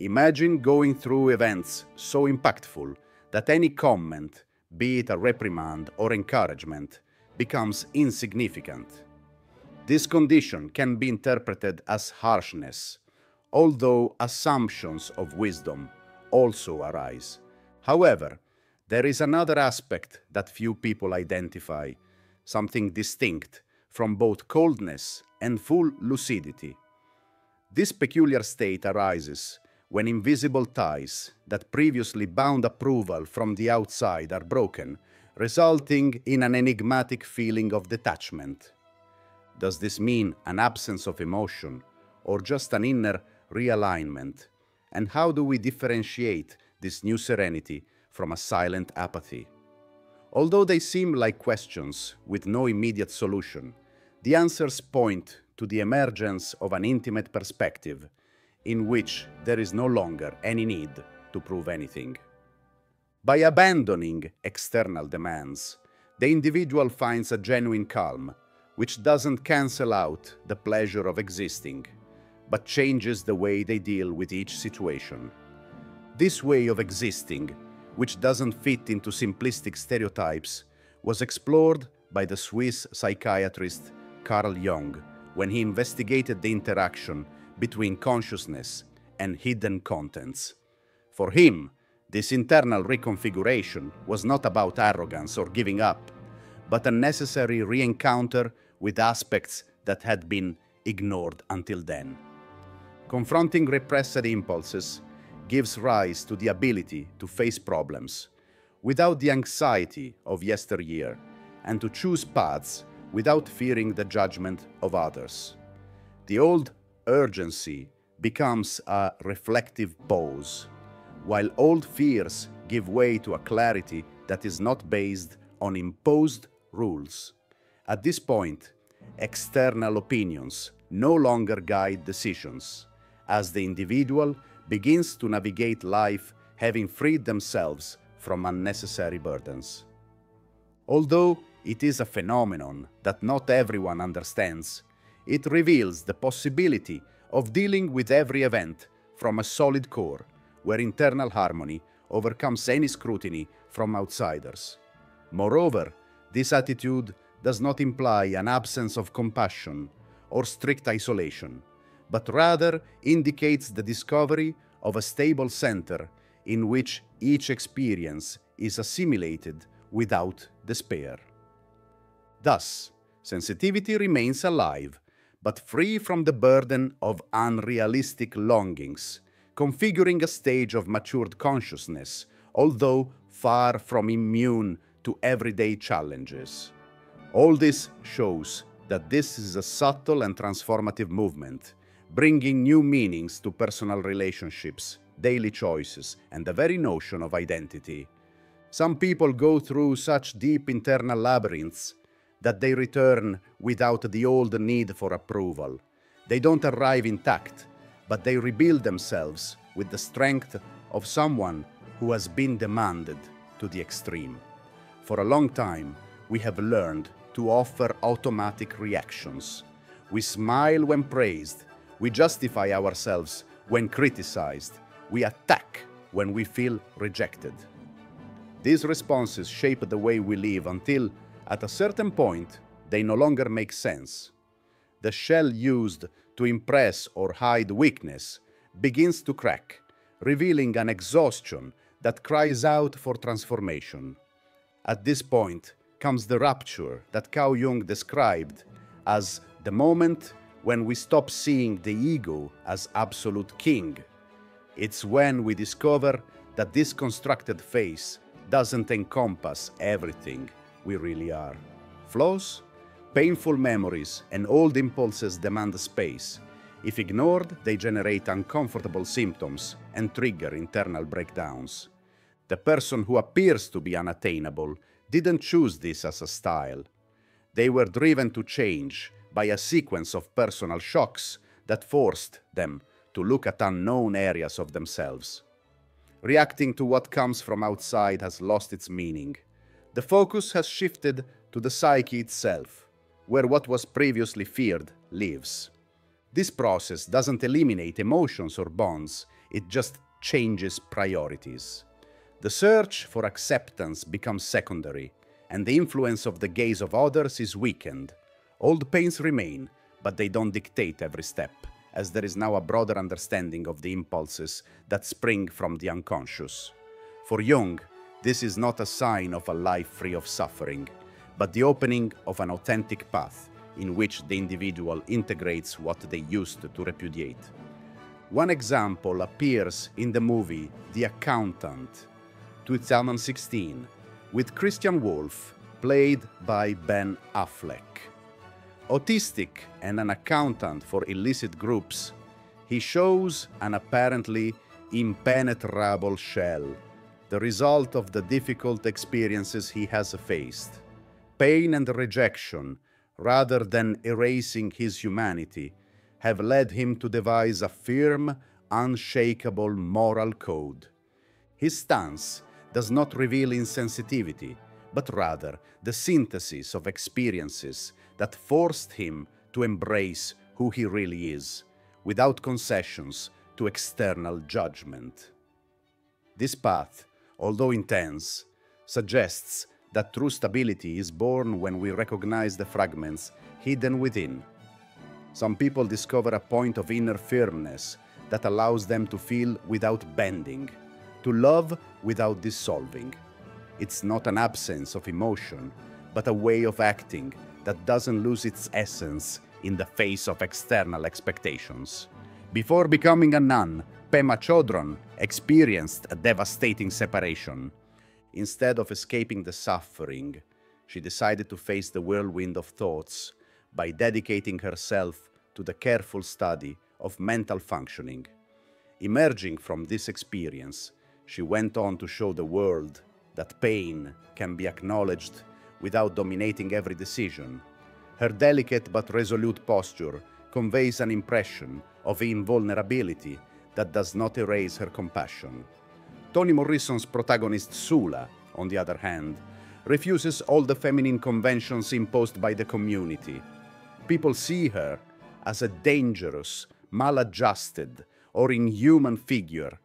Imagine going through events so impactful that any comment, be it a reprimand or encouragement, becomes insignificant. This condition can be interpreted as harshness, although assumptions of wisdom also arise. However, there is another aspect that few people identify, something distinct from both coldness and full lucidity. This peculiar state arises when invisible ties that previously bound approval from the outside are broken, resulting in an enigmatic feeling of detachment. Does this mean an absence of emotion or just an inner realignment? And how do we differentiate this new serenity from a silent apathy? Although they seem like questions with no immediate solution, the answers point to the emergence of an intimate perspective in which there is no longer any need to prove anything. By abandoning external demands, the individual finds a genuine calm, which doesn't cancel out the pleasure of existing, but changes the way they deal with each situation. This way of existing, which doesn't fit into simplistic stereotypes, was explored by the Swiss psychiatrist Carl Jung when he investigated the interaction between consciousness and hidden contents. For him, this internal reconfiguration was not about arrogance or giving up, but a necessary re-encounter with aspects that had been ignored until then. Confronting repressed impulses gives rise to the ability to face problems without the anxiety of yesteryear and to choose paths without fearing the judgment of others. The old urgency becomes a reflective pause, while old fears give way to a clarity that is not based on imposed rules. At this point, external opinions no longer guide decisions, as the individual begins to navigate life having freed themselves from unnecessary burdens. Although it is a phenomenon that not everyone understands, it reveals the possibility of dealing with every event from a solid core, where internal harmony overcomes any scrutiny from outsiders. Moreover, this attitude does not imply an absence of compassion or strict isolation, but rather indicates the discovery of a stable center in which each experience is assimilated without despair. Thus, sensitivity remains alive, but free from the burden of unrealistic longings, configuring a stage of matured consciousness, although far from immune to everyday challenges. All this shows that this is a subtle and transformative movement, bringing new meanings to personal relationships, daily choices, and the very notion of identity. Some people go through such deep internal labyrinths that they return without the old need for approval. They don't arrive intact, but they rebuild themselves with the strength of someone who has been demanded to the extreme. For a long time, we have learned to offer automatic reactions. We smile when praised, we justify ourselves when criticized, we attack when we feel rejected. These responses shape the way we live until, at a certain point, they no longer make sense. The shell used to impress or hide weakness begins to crack, revealing an exhaustion that cries out for transformation. At this point comes the rupture that Carl Jung described as the moment when we stop seeing the ego as absolute king. It's when we discover that this constructed face doesn't encompass everything we really are. Flaws, painful memories, and old impulses demand space. If ignored, they generate uncomfortable symptoms and trigger internal breakdowns. The person who appears to be unattainable didn't choose this as a style. They were driven to change by a sequence of personal shocks that forced them to look at unknown areas of themselves. Reacting to what comes from outside has lost its meaning. The focus has shifted to the psyche itself, where what was previously feared lives. This process doesn't eliminate emotions or bonds, It just changes priorities. The search for acceptance becomes secondary, and the influence of the gaze of others is weakened. Old pains remain, but they don't dictate every step, as there is now a broader understanding of the impulses that spring from the unconscious. For Jung, this is not a sign of a life free of suffering, but the opening of an authentic path in which the individual integrates what they used to repudiate. One example appears in the movie The Accountant, 2016, with Christian Wolff, played by Ben Affleck. Autistic and an accountant for illicit groups, he shows an apparently impenetrable shell, the result of the difficult experiences he has faced. Pain and rejection, rather than erasing his humanity, have led him to devise a firm, unshakable moral code. His stance does not reveal insensitivity, but rather the synthesis of experiences that forced him to embrace who he really is, without concessions to external judgment. This path, although intense, suggests that true stability is born when we recognize the fragments hidden within. Some people discover a point of inner firmness that allows them to feel without bending, to love without dissolving. It's not an absence of emotion, but a way of acting that doesn't lose its essence in the face of external expectations. Before becoming a nun, Pema Chödrön experienced a devastating separation. Instead of escaping the suffering, she decided to face the whirlwind of thoughts by dedicating herself to the careful study of mental functioning. Emerging from this experience, she went on to show the world that pain can be acknowledged without dominating every decision. Her delicate but resolute posture conveys an impression of invulnerability that does not erase her compassion. Toni Morrison's protagonist Sula, on the other hand, refuses all the feminine conventions imposed by the community. People see her as a dangerous, maladjusted, or inhuman figure,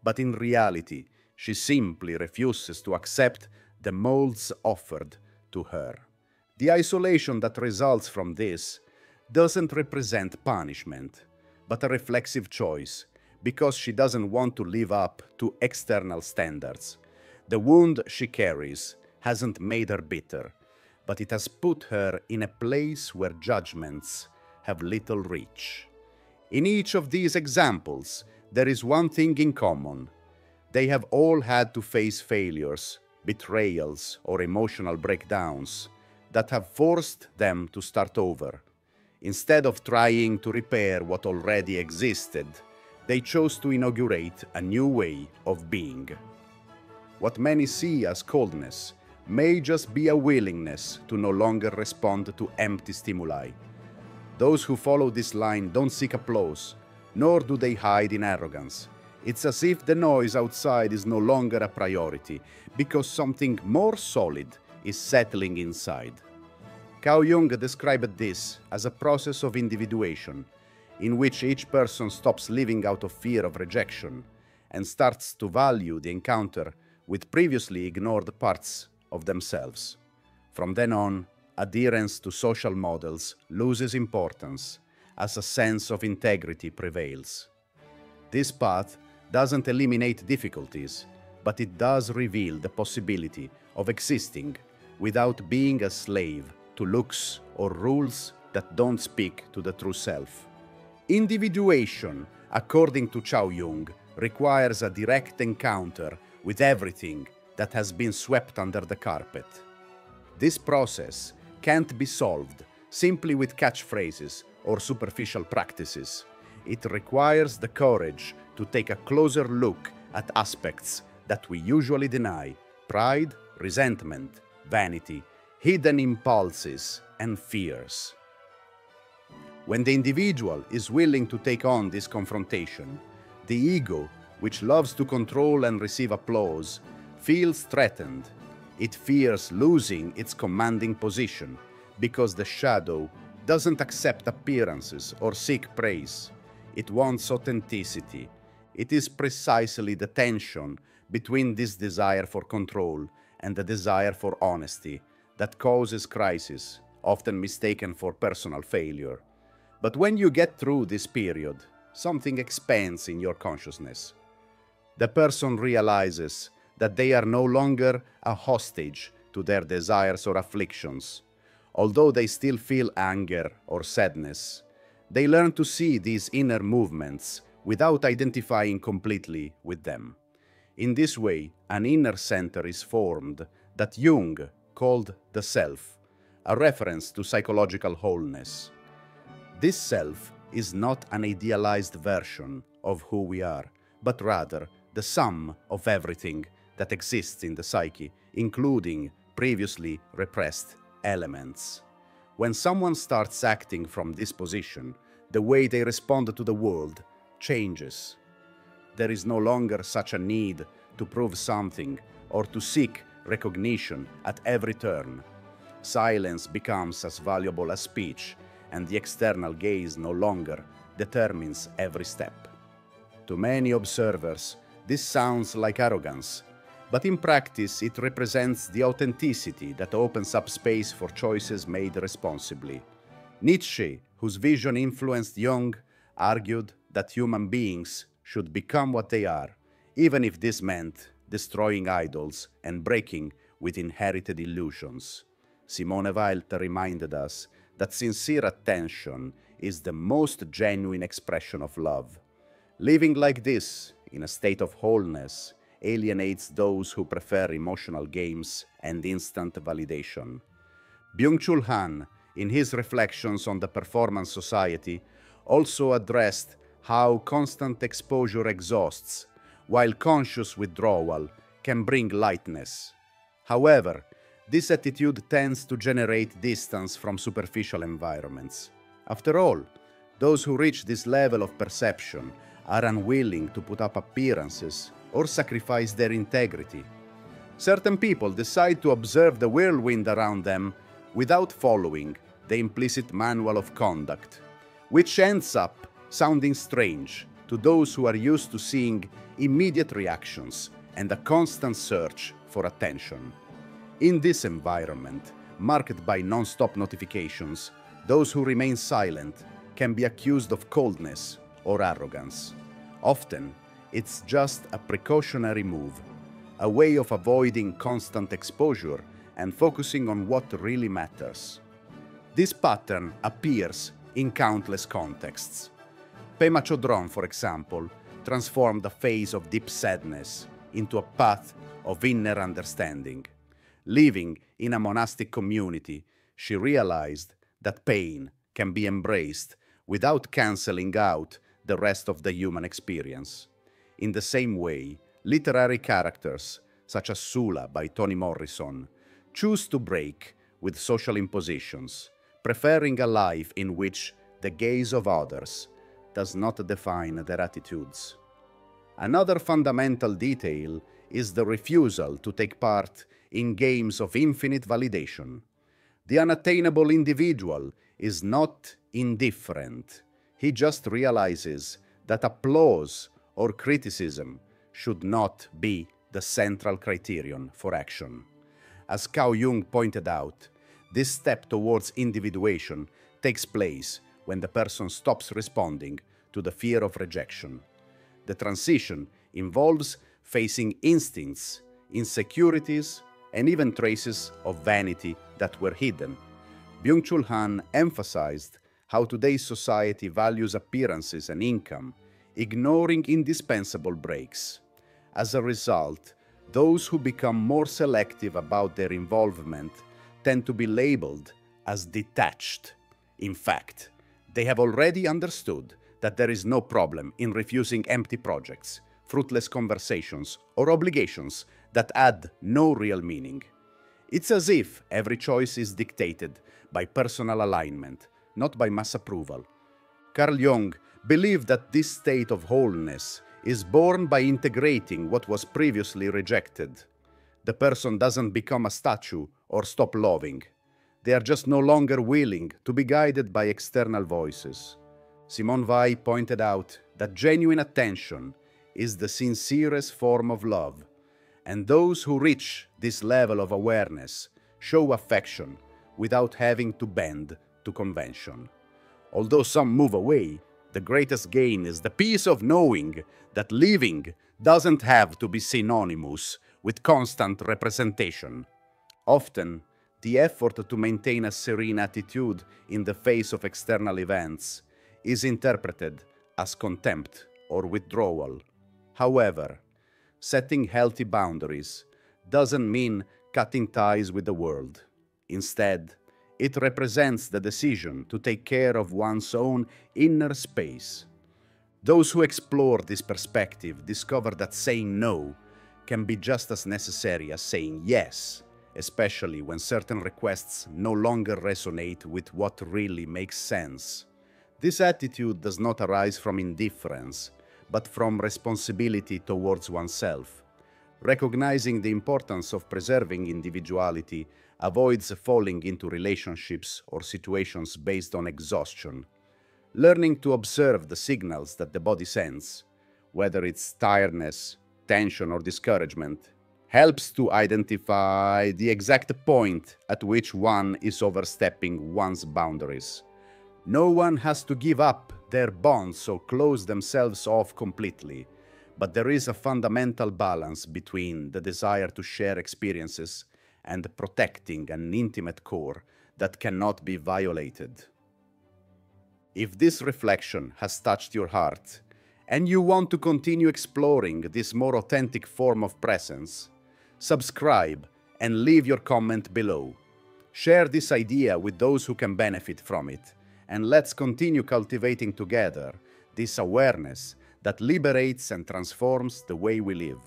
but in reality, she simply refuses to accept the molds offered to her. The isolation that results from this doesn't represent punishment, but a reflexive choice, because she doesn't want to live up to external standards. The wound she carries hasn't made her bitter, but it has put her in a place where judgments have little reach. In each of these examples, there is one thing in common. They have all had to face failures, betrayals, or emotional breakdowns that have forced them to start over. Instead of trying to repair what already existed, they chose to inaugurate a new way of being. What many see as coldness may just be a willingness to no longer respond to empty stimuli. Those who follow this line don't seek applause, nor do they hide in arrogance. It's as if the noise outside is no longer a priority, because something more solid is settling inside. Carl Jung described this as a process of individuation, in which each person stops living out of fear of rejection and starts to value the encounter with previously ignored parts of themselves. From then on, adherence to social models loses importance as a sense of integrity prevails. This path doesn't eliminate difficulties, but it does reveal the possibility of existing without being a slave to looks or rules that don't speak to the true self. Individuation, according to Jung, requires a direct encounter with everything that has been swept under the carpet. This process can't be solved simply with catchphrases or superficial practices. It requires the courage to take a closer look at aspects that we usually deny: pride, resentment, vanity, hidden impulses, and fears. When the individual is willing to take on this confrontation, the ego, which loves to control and receive applause, feels threatened. It fears losing its commanding position because the shadow doesn't accept appearances or seek praise. It wants authenticity. It is precisely the tension between this desire for control and the desire for honesty that causes crisis, often mistaken for personal failure. But when you get through this period, something expands in your consciousness. The person realizes that they are no longer a hostage to their desires or afflictions. Although they still feel anger or sadness, they learn to see these inner movements without identifying completely with them. In this way, an inner center is formed that Jung called the self, a reference to psychological wholeness. This self is not an idealized version of who we are, but rather the sum of everything that exists in the psyche, including previously repressed elements. When someone starts acting from this position, the way they respond to the world changes. There is no longer such a need to prove something or to seek recognition at every turn. Silence becomes as valuable as speech, and the external gaze no longer determines every step. To many observers, this sounds like arrogance, but in practice it represents the authenticity that opens up space for choices made responsibly. Nietzsche, whose vision influenced Jung, argued that human beings should become what they are, even if this meant destroying idols and breaking with inherited illusions. Simone Weil reminded us that sincere attention is the most genuine expression of love. Living like this, in a state of wholeness, alienates those who prefer emotional games and instant validation. Byung-Chul Han, in his reflections on the performance society, also addressed how constant exposure exhausts, while conscious withdrawal can bring lightness. However, this attitude tends to generate distance from superficial environments. After all, those who reach this level of perception are unwilling to put up appearances or sacrifice their integrity. Certain people decide to observe the whirlwind around them without following the implicit manual of conduct, which ends up sounding strange to those who are used to seeing immediate reactions and a constant search for attention. In this environment, marked by non-stop notifications, those who remain silent can be accused of coldness or arrogance. Often, it's just a precautionary move, a way of avoiding constant exposure and focusing on what really matters. This pattern appears in countless contexts. Pema Chödrön, for example, transformed a phase of deep sadness into a path of inner understanding. Living in a monastic community, she realized that pain can be embraced without canceling out the rest of the human experience. In the same way, literary characters, such as Sula by Toni Morrison, choose to break with social impositions, preferring a life in which the gaze of others does not define their attitudes. Another fundamental detail is the refusal to take part in games of infinite validation. The unattainable individual is not indifferent. He just realizes that applause or criticism should not be the central criterion for action. As Carl Jung pointed out, this step towards individuation takes place when the person stops responding to the fear of rejection. The transition involves facing instincts, insecurities, and even traces of vanity that were hidden. Byung-Chul Han emphasized how today's society values appearances and income, ignoring indispensable breaks. As a result, those who become more selective about their involvement tend to be labeled as detached. In fact, they have already understood that there is no problem in refusing empty projects, fruitless conversations, or obligations that add no real meaning. It's as if every choice is dictated by personal alignment, not by mass approval. Carl Jung believed that this state of wholeness is born by integrating what was previously rejected. The person doesn't become a statue or stop loving. They are just no longer willing to be guided by external voices. Simone Weil pointed out that genuine attention is the sincerest form of love, and those who reach this level of awareness show affection without having to bend to convention. Although some move away, the greatest gain is the peace of knowing that living doesn't have to be synonymous with constant representation. Often, the effort to maintain a serene attitude in the face of external events is interpreted as contempt or withdrawal. However, setting healthy boundaries doesn't mean cutting ties with the world. Instead, it represents the decision to take care of one's own inner space. Those who explore this perspective discover that saying no can be just as necessary as saying yes, especially when certain requests no longer resonate with what really makes sense. This attitude does not arise from indifference, but from responsibility towards oneself. Recognizing the importance of preserving individuality avoids falling into relationships or situations based on exhaustion. Learning to observe the signals that the body sends, whether it's tiredness, tension, or discouragement, helps to identify the exact point at which one is overstepping one's boundaries. No one has to give up their bonds or close themselves off completely, but there is a fundamental balance between the desire to share experiences and protecting an intimate core that cannot be violated. If this reflection has touched your heart, and you want to continue exploring this more authentic form of presence, subscribe and leave your comment below. Share this idea with those who can benefit from it, and let's continue cultivating together this awareness that liberates and transforms the way we live.